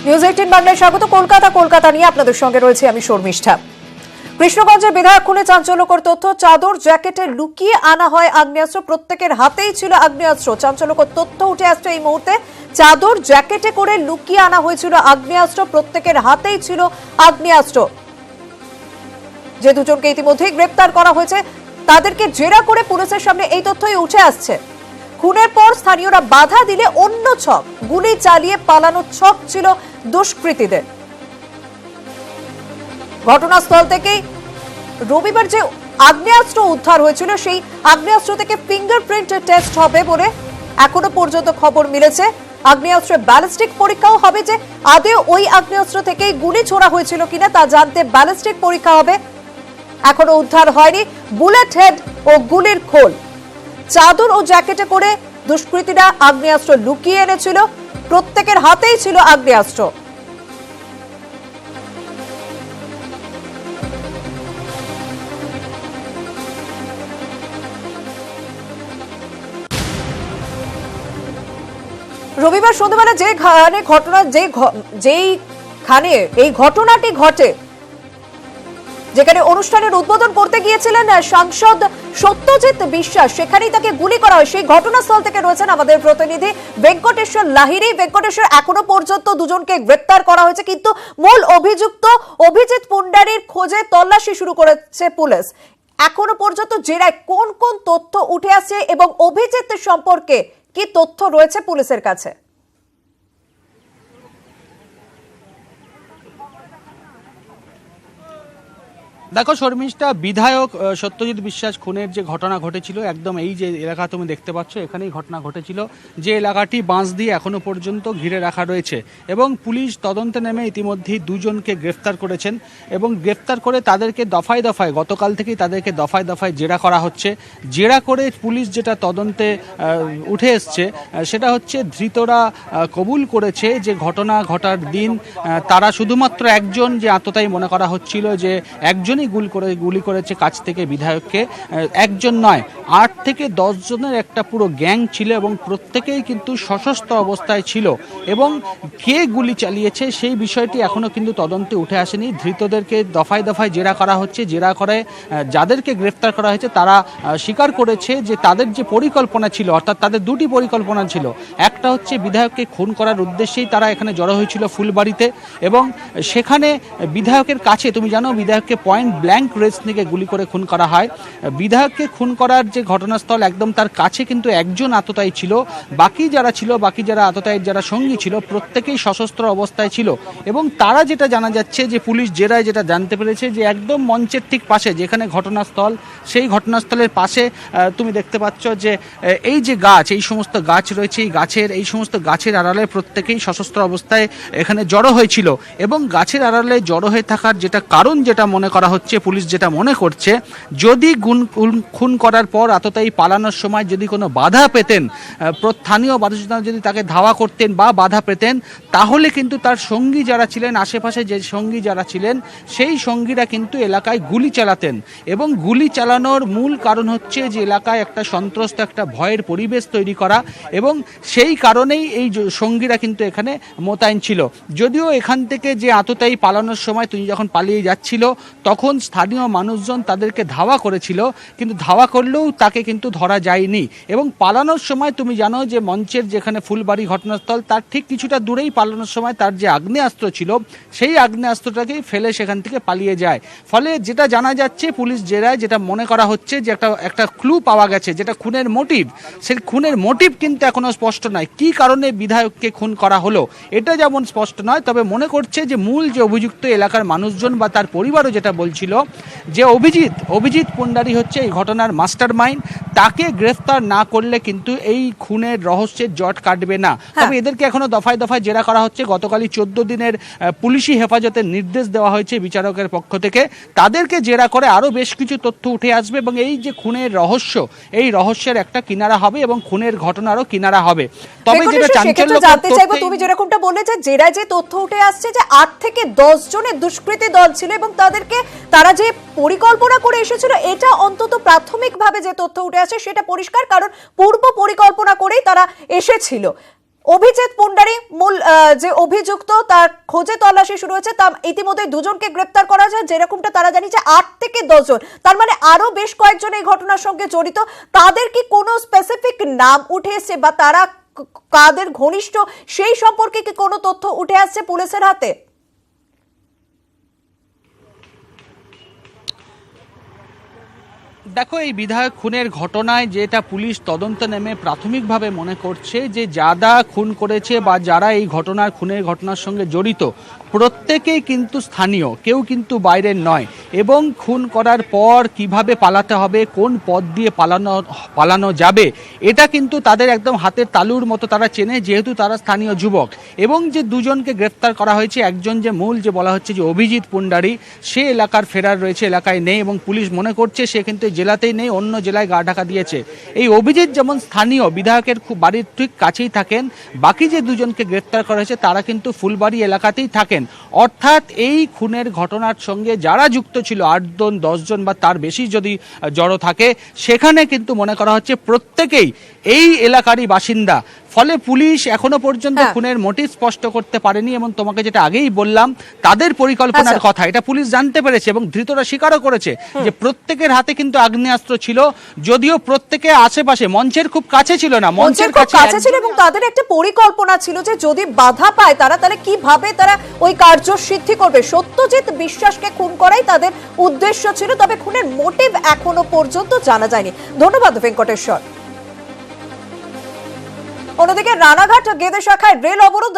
News 18 বাংলায় স্বাগত। কলকাতা নিয়ে আপনাদের সঙ্গে রয়েছে আমি শর্মিষ্ঠা। কৃষ্ণগঞ্জের বিধায়ক খুনে চাঞ্চল্যকর তথ্য। চাদর জ্যাকেটে লুকিয়ে আনা হয় আগ্নেয়াস্ত্র, প্রত্যেকের হাতেই ছিল আগ্নেয়াস্ত্র। চাঞ্চল্যকর তথ্য উঠে আসছে এই মুহূর্তে। চাদর জ্যাকেটে করে লুকিয়ে আনা হয়েছিল আগ্নেয়াস্ত্র, প্রত্যেকের হাতেই ছিল আগ্নেয়াস্ত্র। যে দুজনকে ইতিমধ্যেই গ্রেপ্তার করা হয়েছে, তাদেরকে জেরা করে পুলিশের সামনে এই তথ্যই উঠে আসছে। খুনের পর স্থানীয়রা বাধা দিলে অন্য ছক, গুলি চালিয়ে পালানোর ছক ছিল দুষ্কৃতীদের। ঘটনাস্থল থেকে রবিবার যে আগ্নেয়াস্ত্র উদ্ধার হয়েছিল, সেই আগ্নেয়াস্ত্র থেকে ফিঙ্গারপ্রিন্ট টেস্ট হবে বলে এখনো পর্যন্ত খবর মিলেছে। আগ্নেয়াস্ত্রের ব্যালিস্টিক পরীক্ষাও হবে, যে আদৌ ওই আগ্নেয়াস্ত্র থেকে গুলি ছোড়া হয়েছিল কিনা তা জানতে ব্যালিস্টিক পরীক্ষা হবে। এখনো উদ্ধার হয়নি বুলেট হেড ও গুলির খোল। চাদর ও জ্যাকেটে করে দুষ্কৃতীরা আগ্নেয়াস্ত্র লুকিয়ে এনেছিল, প্রত্যেকের হাতেই ছিল আগ্নেয়াস্ত্র। রবিবার সন্ধ্যাবেলা যেইখানে এই ঘটনাটি ঘটে, যেখানে অনুষ্ঠানের উদ্বোধন করতে গিয়েছিলেন সাংসদ সত্যজিৎ বিশ্বাস, সেখানেই তাকে গুলি করা হয়। সেই ঘটনাস্থল থেকে রয়েছেন আমাদের প্রতিনিধি ভেঙ্কটেশ্বর লাহিড়ী। ভেঙ্কটেশ্বর, এখনো পর্যন্ত দুজনকে গ্রেপ্তার করা হয়েছে, কিন্তু মূল অভিযুক্ত অভিজিৎ পুন্ডারির খোঁজে তল্লাশি শুরু করেছে পুলিশ। এখনো পর্যন্ত জেরায় কোন কোন তথ্য উঠে আসছে এবং অভিজিৎ সম্পর্কে কি তথ্য রয়েছে পুলিশের কাছে? দেখো শর্মিষ্ঠা, বিধায়ক সত্যজিৎ বিশ্বাস খুনের যে ঘটনা ঘটেছিল, একদম এই যে এলাকা তুমি দেখতে পাচ্ছ, এখানেই ঘটনা ঘটেছিল। যে এলাকাটি বাঁশ দিয়ে এখনো পর্যন্ত ঘিরে রাখা রয়েছে এবং পুলিশ তদন্তে নেমে ইতিমধ্যেই দুজনকে গ্রেফতার করেছেন এবং গ্রেফতার করে তাদেরকে দফায় দফায়, গতকাল থেকেই তাদেরকে দফায় দফায় জেরা করা হচ্ছে। জেরা করে পুলিশ যেটা তদন্তে উঠে এসছে সেটা হচ্ছে, ধৃতরা কবুল করেছে যে ঘটনা ঘটার দিন তারা শুধুমাত্র একজন, যে আততায়ী মনে করা হচ্ছিল যে একজন গুলি করেছে কাছ থেকে বিধায়ককে, একজন নয়, 8 থেকে 10 জনের একটা পুরো গ্যাং ছিল এবং প্রত্যেকেই কিন্তু সশস্ত্র অবস্থায় ছিল। এবং কে গুলি চালিয়েছে সেই বিষয়টি এখনো কিন্তু তদন্তে উঠে আসেনি। ধৃতদেরকে দফায় দফায় জেরা করা হচ্ছে। জেরা করে যাদেরকে গ্রেফতার করা হয়েছে তারা স্বীকার করেছে যে তাদের যে পরিকল্পনা ছিল, অর্থাৎ তাদের দুটি পরিকল্পনা ছিল। একটা হচ্ছে বিধায়ককে খুন করার উদ্দেশ্যেই তারা এখানে জড়ো হয়েছিল ফুলবাড়িতে, এবং সেখানে বিধায়কের কাছে, তুমি জানো, বিধায়ককে পয়েন্ট ব্ল্যাঙ্ক রেঞ্জ থেকে গুলি করে খুন করা হয়। বিধায়ককে খুন করার যে ঘটনাস্থল, একদম তার কাছে কিন্তু একজন আততায়ী ছিল। বাকি যারা আততায়ীর যারা সঙ্গী ছিল প্রত্যেকেই সশস্ত্র অবস্থায় ছিল। এবং তারা যেটা জানা যাচ্ছে, যে পুলিশ জেরায় যেটা জানতে পেরেছে, যে একদম মঞ্চের ঠিক পাশে যেখানে ঘটনাস্থল, সেই ঘটনাস্থলের পাশে তুমি দেখতে পাচ্ছ যে এই যে গাছ, এই সমস্ত গাছ রয়েছে, এই সমস্ত গাছের আড়ালে প্রত্যেকেই সশস্ত্র অবস্থায় এখানে জড়ো হয়েছিল। এবং গাছের আড়ালে জড়ো হয়ে থাকার যেটা কারণ, যেটা মনে করা হচ্ছে, পুলিশ যেটা মনে করছে, যদি খুন করার পর আততায়ী পালানোর সময় যদি কোনো বাধা পেতেন, স্থানীয় বাসিন্দা যদি তাকে ধাওয়া করতেন বা বাধা পেতেন, তাহলে কিন্তু তার সঙ্গী যারা ছিলেন, আশেপাশে যে সঙ্গী যারা ছিলেন, সেই সঙ্গীরা কিন্তু এলাকায় গুলি চালাতেন। এবং গুলি চালানোর মূল কারণ হচ্ছে যে এলাকায় একটা সন্ত্রস্ত, একটা ভয়ের পরিবেশ তৈরি করা, এবং সেই কারণেই এই সঙ্গীরা কিন্তু এখানে মোতায়েন ছিল। যদিও এখান থেকে যে আততায়ী পালানোর সময় তুমি যখন পালিয়ে যাচ্ছিল, তখন স্থানীয় মানুষজন তাদেরকে ধাওয়া করেছিল, কিন্তু ধাওয়া করলেও তাকে কিন্তু ধরা যায়নি। এবং পালানোর সময় তুমি জানো যে মঞ্চের যেখানে ফুলবাড়ি ঘটনাস্থল, তার ঠিক কিছুটা দূরেই পালানোর সময় তার যে আগ্নেয়াস্ত্র ছিল, সেই আগ্নেয়াস্ত্রটাকেই ফেলে সেখান থেকে পালিয়ে যায়। ফলে যেটা জানা যাচ্ছে, পুলিশ জেরায় যেটা মনে করা হচ্ছে, যে একটা ক্লু পাওয়া গেছে, যেটা খুনের মোটিভ। সেই খুনের মোটিভ কিন্তু এখনো স্পষ্ট নয়। কি কারণে বিধায়ককে খুন করা হলো এটা যেমন স্পষ্ট নয়, তবে মনে করছে যে মূল যে অভিযুক্ত, এলাকার মানুষজন বা তার পরিবারও যেটা বলছিল, যে অভিজিৎ পুন্ডারি হচ্ছে এই ঘটনার মাস্টার মাইন্ড। তাকে গ্রেফতার না করলে কিন্তু এই খুনের রহস্যের জট কাটবে না। তবে এদেরকে এখনো দফায় দফায় জেরা করা হচ্ছে। গতকালই 14 দিনের পুলিশি হেফাজতের নির্দেশ দেওয়া হয়েছে বিচারকের পক্ষ থেকে। তাদেরকে জেরা করে আরো বেশ কিছু তথ্য উঠে আসবে এবং এই যে খুনের রহস্য, এই রহস্যের একটা কিনারা হবে এবং খুনের ঘটনারও কিনারা হবে। তবে যেটা জানতে চাইবো, তুমি যেরকমটা বললে যে জেরায় যে তথ্য উঠে আসছে, যে 8 থেকে 10 জনের দুষ্কৃতী দল ছিল এবং তারা যে পরিকল্পনা করে এসেছিল, এটা অন্তত প্রাথমিকভাবে যে তথ্য উঠে আসে সেটা পরিষ্কার, কারণ পূর্ব পরিকল্পনা করেই তারা এসেছিল। অভিজিৎ পুন্ডারি মূল যে অভিযুক্ত তার খোঁজে তল্লাশি শুরু হয়েছে, তা ইতিমধ্যে দুজনকে গ্রেপ্তার করা যায়, যেরকমটা তারা জানিয়েছে 8 থেকে 10 জন, তার মানে আরো বেশ কয়েকজন এই ঘটনার সঙ্গে জড়িত। তাদের কি কোনো স্পেসিফিক নাম উঠে এসেছে বা তারা কাদের ঘনিষ্ঠ সেই সম্পর্কে কি কোনো তথ্য উঠে আসছে পুলিশের হাতে? দেখো, এই বিধায়ক খুনের ঘটনায় যেটা পুলিশ তদন্ত নেমে প্রাথমিকভাবে মনে করছে যে যারা খুন করেছে বা যারা এই খুনের ঘটনার সঙ্গে জড়িত প্রত্যেকেই কিন্তু স্থানীয়, কেউ কিন্তু বাইরের নয়, এবং খুন করার পর কিভাবে পালাতে হবে, কোন পথ দিয়ে পালানো যাবে, এটা কিন্তু তাদের একদম হাতের তালুর মতো তারা চেনে, যেহেতু তারা স্থানীয় যুবক। এবং যে দুজনকে গ্রেফতার করা হয়েছে, একজন যে মূল যে বলা হচ্ছে যে অভিজিৎ পুন্ডারি, সে এলাকার ফেরার রয়েছে, এলাকায় নেই, এবং পুলিশ মনে করছে সে কিন্তু জেলাতেই নেই, অন্য জেলায় গা ঢাকা দিয়েছে। এই অভিজিৎ যেমন স্থানীয়, বিধায়কের খুব বাড়ির ঠিক কাছেই থাকেন, বাকি যে দুজনকে গ্রেফতার করা হয়েছে তারা কিন্তু ফুলবাড়ি এলাকাতেই থাকেন। অর্থাৎ এই খুনের ঘটনার সঙ্গে যারা যুক্ত ছিল 8 জন 10 জন বা তার বেশি যদি জড়ো থাকে, সেখানে কিন্তু মনে করা হচ্ছে প্রত্যেকেই এই এলাকারই বাসিন্দা। ফলে পুলিশ এখনো পর্যন্ত খুনের মোটিভ স্পষ্ট করতে পারেনি, এবং তোমাকে যেটা আগেই বললাম তাদের পরিকল্পনার কথা, এটা পুলিশ জানতে পেরেছে এবং ধৃতরা স্বীকারও করেছে যে প্রত্যেকের হাতে কিন্তু আগ্নেয়াস্ত্র ছিল, যদিও প্রত্যেকে আশেপাশে, মঞ্চের খুব কাছে ছিল না, মঞ্চের কাছে ছিল, এবং তাদের একটা পরিকল্পনা ছিল যে যদি বাধা পায় তারা, তাহলে কিভাবে তারা ওই কার্য সিদ্ধি করবে। সত্যজিৎ বিশ্বাসকে খুন করাই তাদের উদ্দেশ্য ছিল, তবে খুনের মোটিভ এখনো পর্যন্ত জানা যায়নি। ধন্যবাদ ভেঙ্কটেশ্বর। অন্যদিকে রানাঘাট গেদে শাখায় রেল অবরোধ,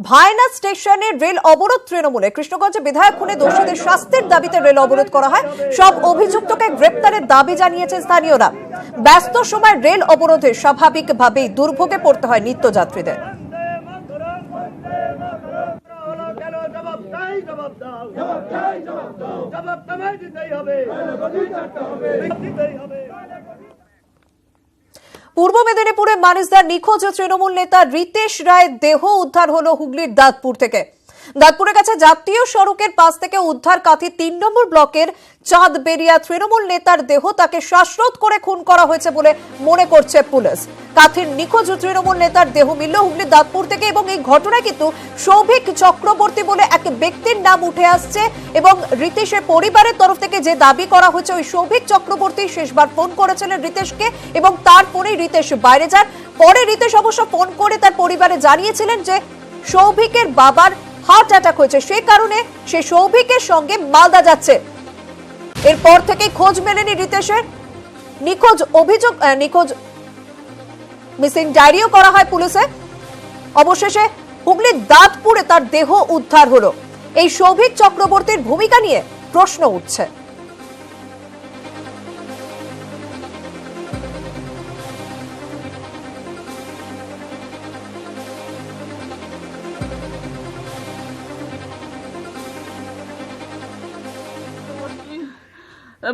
ভায়না স্টেশনের রেল অবরোধ তৃণমূলে। কৃষ্ণগঞ্জে বিধায়ক খুনে দোষীদের শাস্তির দাবিতে রেল অবরোধ করা হয়, সব অভিযুক্তকে গ্রেপ্তারের দাবি জানিয়েছে স্থানীয়রা। ব্যস্ত সময় রেল অবরোধে স্বাভাবিকভাবেই দুর্ভোগে পড়তে হয় নিত্যযাত্রীদের। পূর্ব মেদিনীপুরে মানিসদার নিখোঁজ তৃণমূল নেতা রিতেশ রায়ের দেহ উদ্ধার হলো হুগলির দাঁতপুর থেকে। দাঁতপুরের কাছে জাতীয় সড়কের পাশ থেকে উদ্ধার কাঁথি 3 নম্বর ব্লকের চাঁদবেরিয়া তৃণমূল নেতার দেহ। তাকে শ্বাসরোধ করে খুন করা হয়েছে বলে মনে করছে পুলিশ। কাঁথির নিখোঁজ তৃণমূল নেতার দেহ মিলল হুগলির দাঁতপুর থেকে, এবং এই ঘটনায় কিন্তু সৌভিক চক্রবর্তী বলে এক ব্যক্তির নাম উঠে আসছে, এবং রিতেশের পরিবারের তরফ থেকে যে দাবি করা হচ্ছে ওই সৌভিক চক্রবর্তী শেষবার ফোন করেছিলেন রিতেশকে, এবং তার ফোনেই রিতেশ বাইরে যান। পরে রিতেশ অবশ্য ফোন করে তার পরিবারে জানিয়েছিলেন যে সৌভিকের বাবার হার্ট অ্যাটাক হয়েছে, সেই কারণে সে সৌভিকের সঙ্গে মালদা যাচ্ছে। এরপর থেকে খোঁজ মেলেনি রিতেশের। নিখোঁজ মিসিং ডায়েরিও করা হয় পুলিশে। অবশেষে হুগলির দাঁতপুরে তার দেহ উদ্ধার হলো। এই সৌভিক চক্রবর্তীর ভূমিকা নিয়ে প্রশ্ন উঠছে।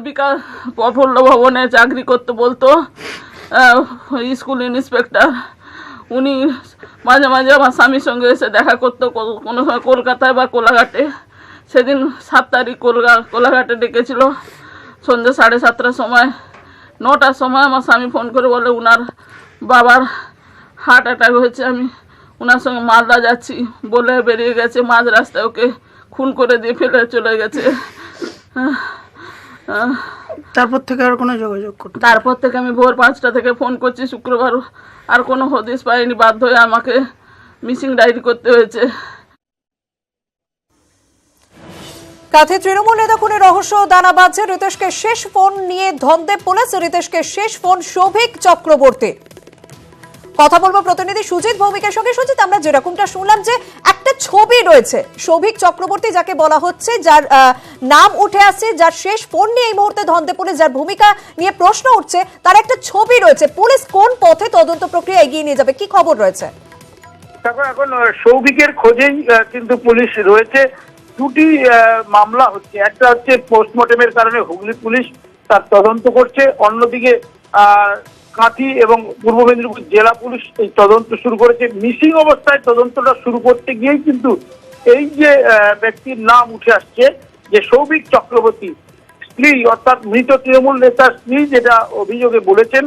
বিকাশ প্রফুল্ল ভবনে চাকরি করতে বলতো, স্কুল ইন্সপেক্টর। উনি মাঝে মাঝে আমার স্বামীর সঙ্গে এসে দেখা করতো, কোনো সময় কলকাতায় বা কোলাঘাটে। সেদিন 7 তারিখ কোলাঘাটে ডেকেছিল সন্ধ্যে 7:30টার সময়। 9টার সময় আমার স্বামী ফোন করে বলে উনার বাবার হার্ট অ্যাটাক হয়েছে, আমি ওনার সঙ্গে মালদা যাচ্ছি বলে বেরিয়ে গেছে। মাঝ রাস্তায় ওকে খুন করে দিয়ে ফেলে চলে গেছে। তারপর থেকে আর কোনো যোগাযোগ করতে? তারপর থেকে আমি ভোর 5টা থেকে ফোন করছি শুক্রবার, আর কোনো হদিশ পাইনি। বাধ্য হয়ে আমাকে মিসিং ডায়েরি করতে হয়েছে। কাঁথি তৃণমূল নেতা খুনের রহস্য দানা বাঁধছে। রিতেশকে শেষ ফোন নিয়ে ধন্দে পুলিশ। রিতেশকে শেষ ফোন সৌভিক চক্রবর্তী। কথা বলবো প্রতিনিধি সুজিত ভৌমিকের সঙ্গে। সুজিত, আমরা যেরকমটা শুনলাম যে একটা ছবি রয়েছে সৌভিক চক্রবর্তী, যাকে বলা হচ্ছে, যার নাম উঠে আসছে, যার শেষ ফোন নিয়ে এই মুহূর্তে ধন্দে পুলিশ, যার ভূমিকা নিয়ে প্রশ্ন উঠছে, তার একটা ছবি রয়েছে। পুলিশ কোন পথে তদন্ত প্রক্রিয়া এগিয়ে নিয়ে যাবে, কি খবর রয়েছে? এখন সৌভিকের খোঁজেই কিন্তু পুলিশ রয়েছে। 2টি মামলা হচ্ছে, একটা হচ্ছে পোস্টমর্টমের কারণে হুগলি পুলিশ তার তদন্ত করছে, অন্যদিকে কাঁথি এবং পূর্ব মেদিনীপুর জেলা পুলিশ এই তদন্ত শুরু করেছে। মিসিং অবস্থায় তদন্তটা শুরু করতে গিয়েই কিন্তু এই যে ব্যক্তির নাম উঠে আসছে, যে সৌভিক চক্রবর্তী, স্ত্রী অর্থাৎ মৃত তৃণমূল নেতার স্ত্রী যেটা অভিযোগে বলেছেন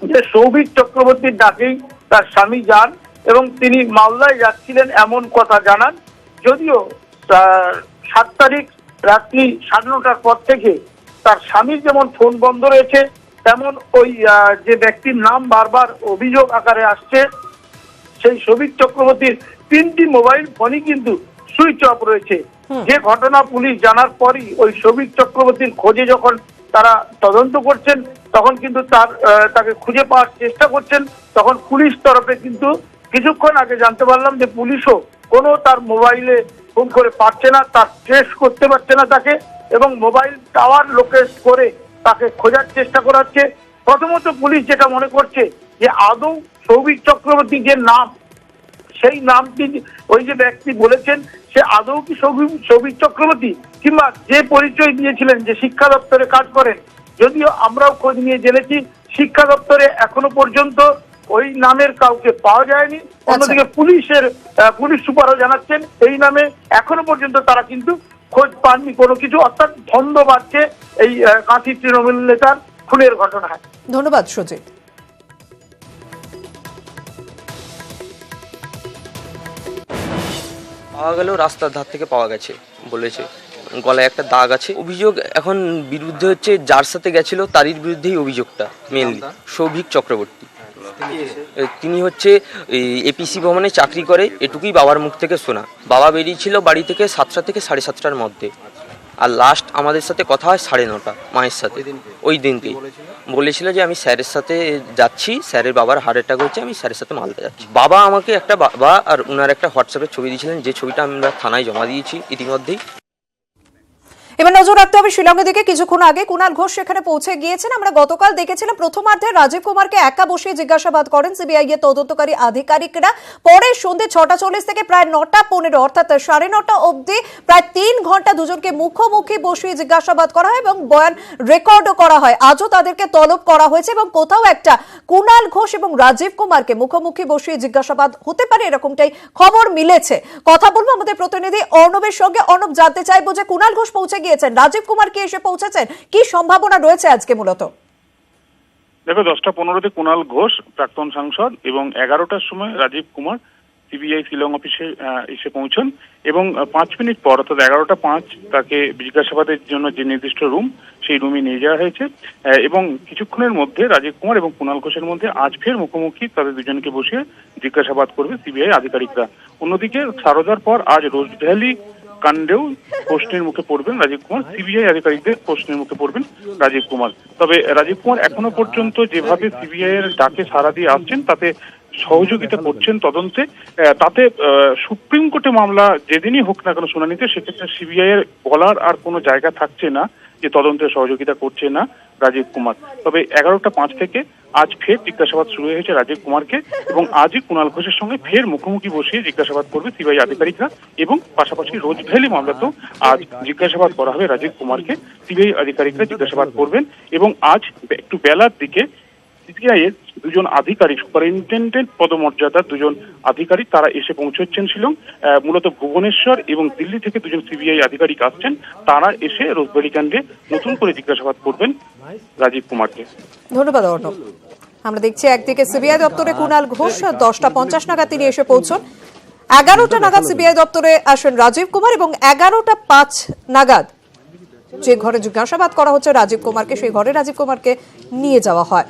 যে সৌভিক চক্রবর্তীর ডাকেই তার স্বামী যান এবং তিনি মালদায় যাচ্ছিলেন এমন কথা জানান। যদিও 7 তারিখ রাত্রি 9:30টার পর থেকে তার স্বামীর যেমন ফোন বন্ধ রয়েছে, তেমন ওই যে ব্যক্তির নাম বারবার অভিযোগ আকারে আসছে, সেই শোভিক চক্রবর্তীর 3টি মোবাইল ফোনই কিন্তু সুইচ অফ রয়েছে। যে ঘটনা পুলিশ জানার পরই ওই শোভিক চক্রবর্তীর খোঁজে যখন তারা তদন্ত করছেন, তখন কিন্তু তাকে খুঁজে পাওয়ার চেষ্টা করছেন। তখন পুলিশ তরফে কিন্তু কিছুক্ষণ আগে জানতে পারলাম যে পুলিশও কোনো তার মোবাইলে ফোন করে পাচ্ছে না, তার ট্রেস করতে পারছে না তাকে, এবং মোবাইল টাওয়ার লোকেট করে তাকে খোঁজার চেষ্টা করাচ্ছে। প্রথমত পুলিশ যেটা মনে করছে যে আদৌ শৌভিক চক্রবর্তীর যে নাম, সেই নামটি ওই যে ব্যক্তি বলেছেন সে আদৌ কি শৌভিক চক্রবর্তী, কিংবা যে পরিচয় দিয়েছিলেন যে শিক্ষা দপ্তরে কাজ করেন। যদিও আমরাও খোঁজ নিয়ে জেনেছি শিক্ষা দপ্তরে এখনো পর্যন্ত ওই নামের কাউকে পাওয়া যায়নি। অন্যদিকে পুলিশ সুপারও জানাচ্ছেন এই নামে এখনো পর্যন্ত তারা কিন্তু খোঁজ পাননি কোনো কিছু, অর্থাৎ ধন্দ বাড়ছে এই কাঁথি তৃণমূল নেতার খুনের ঘটনায়। ধন্যবাদ সুজিত। পাওয়া গেল, রাস্তার ধার থেকে পাওয়া গেছে বলেছে, গলায় একটা দাগ আছে। অভিযোগ এখন বিরুদ্ধে হচ্ছে যার সাথে গেছিল তারই বিরুদ্ধেই অভিযোগটা মেনলি, শৌভিক চক্রবর্তী। তিনি হচ্ছে এপিসি ভবনে চাকরি করে, এটুকুই বাবার মুখ থেকে শোনা। বাবা বেরিয়েছিল বাড়ি থেকে 7টা থেকে 7:30টার মধ্যে, আর লাস্ট আমাদের সাথে কথা হয় 9:30 মায়ের সাথে। ওই দিনকেই বলেছিল যে আমি স্যারের সাথে যাচ্ছি, স্যারের বাবার হার্ট অ্যাটাক হচ্ছে, আমি স্যারের সাথে মালদা যাচ্ছি। বাবা আমাকে একটা বাবা আর ওনার একটা হোয়াটসঅ্যাপের ছবি দিয়েছিলেন, যে ছবিটা আমরা থানায় জমা দিয়েছি ইতিমধ্যেই। এবার নজর রাখতে হবে শিলংয়ের দিকে। কিছুক্ষণ আগে কুণাল ঘোষ সেখানে পৌঁছে গিয়েছেন। আমরা গতকাল দেখেছিলাম প্রথমার্ধে রাজীব কুমারকে একা বসিয়ে জিজ্ঞাসাবাদ করেন সিবিআই এর তদন্তকারী আধিকারিকরা। পরে সন্ধ্যে 6:40 থেকে প্রায় 9:15 অর্থাৎ 9:30 অবধি প্রায় 3 ঘন্টা দুজনকে মুখোমুখি বসিয়ে জিজ্ঞাসাবাদ করা হয় এবং বয়ান রেকর্ডও করা হয়। আজও তাদেরকে তলব করা হয়েছে এবং কোথাও একটা কুণাল ঘোষ এবং রাজীব কুমারকে মুখোমুখি বসিয়ে জিজ্ঞাসাবাদ হতে পারে, এরকমটাই খবর মিলেছে। কথা বলবো আমাদের প্রতিনিধি অর্ণবের সঙ্গে। অর্ণব, জানতে চাইবো যে কুণাল ঘোষ পৌঁছে গিয়েছেন, রাজীব কুমার কি এসে পৌঁছেছেন, কি সম্ভাবনা রয়েছে আজকে মূলত? দেখো, 10:15-তে কুণাল ঘোষ প্রাক্তন সাংসদ এবং 11টার সময় রাজীব কুমার সিবিআই শিলং অফিসে এসে পৌঁছন এবং 5 মিনিট পর অর্থাৎ 11:05 তাকে জিজ্ঞাসাবাদের জন্য যে নির্দিষ্ট রুম, সেই রুমে নিয়ে যাওয়া হয়েছে এবং কিছুক্ষণের মধ্যে রাজীব কুমার এবং কুণাল ঘোষের মধ্যে আজ ফের মুখোমুখি তাদের দুজনকে বসিয়ে জিজ্ঞাসাবাদ করবে সিবিআই আধিকারিকরা। অন্যদিকে সারদার পর আজ রোজভ্যালি কাণ্ডেও প্রশ্নের মুখে পড়বেন রাজীব কুমার, সিবিআই আধিকারিকদের প্রশ্নের মুখে পড়বেন রাজীব কুমার। তবে রাজীব কুমার এখনো পর্যন্ত যেভাবে সিবিআই এর ডাকে সাড়া দিয়ে আসছেন, তাতে সহযোগিতা করছেন তদন্তে, তাতে সুপ্রিম কোর্টে মামলা যেদিনই হোক না কেন শুনানিতে, সেক্ষেত্রে সিবিআই এর বলার আর কোনো জায়গা থাকছে না যে তদন্তে সহযোগিতা করছে না রাজীব কুমার। তবে 11:05 থেকে আজ ফের জিজ্ঞাসাবাদ শুরু হয়েছে রাজীব কুমারকে এবং আজই কুণাল ঘোষের সঙ্গে ফের মুখোমুখি বসিয়ে জিজ্ঞাসাবাদ করবে সিবিআই আধিকারিকরা এবং পাশাপাশি রোজভ্যালি মামলাতেও আজ জিজ্ঞাসাবাদ করা হবে রাজীব কুমারকে। সিবিআই আধিকারিকরা জিজ্ঞাসাবাদ করবেন এবং আজ একটু বেলার দিকে সিবিআই এর দুজন আধিকারিক, সুপারিনটেন্ডেন্ট পদমর্যাদার দুজন আধিকারিক, তারা এসে পৌঁছচ্ছেন শিলং। মূলত ভুবনেশ্বর এবং দিল্লি থেকে দুজন সিবিআই আধিকারিক আসছেন, তারা এসে রোজভ্যালি কাণ্ডে নতুন করে জিজ্ঞাসাবাদ করবেন রাজীব কুমারকে। ধন্যবাদ অর্ণব। আমরা দেখছি একদিকে সিবিআই দপ্তরে কুণাল ঘোষ 10:50 নাগাদ তিনি এসে পৌঁছন, 11টা নাগাদ সিবিআই দপ্তরে আসেন রাজীব কুমার এবং 11:05 নাগাদ যে ঘরে জিজ্ঞাসাবাদ করা হচ্ছে রাজীব কুমারকে, সেই ঘরে রাজীব কুমারকে নিয়ে যাওয়া হয়।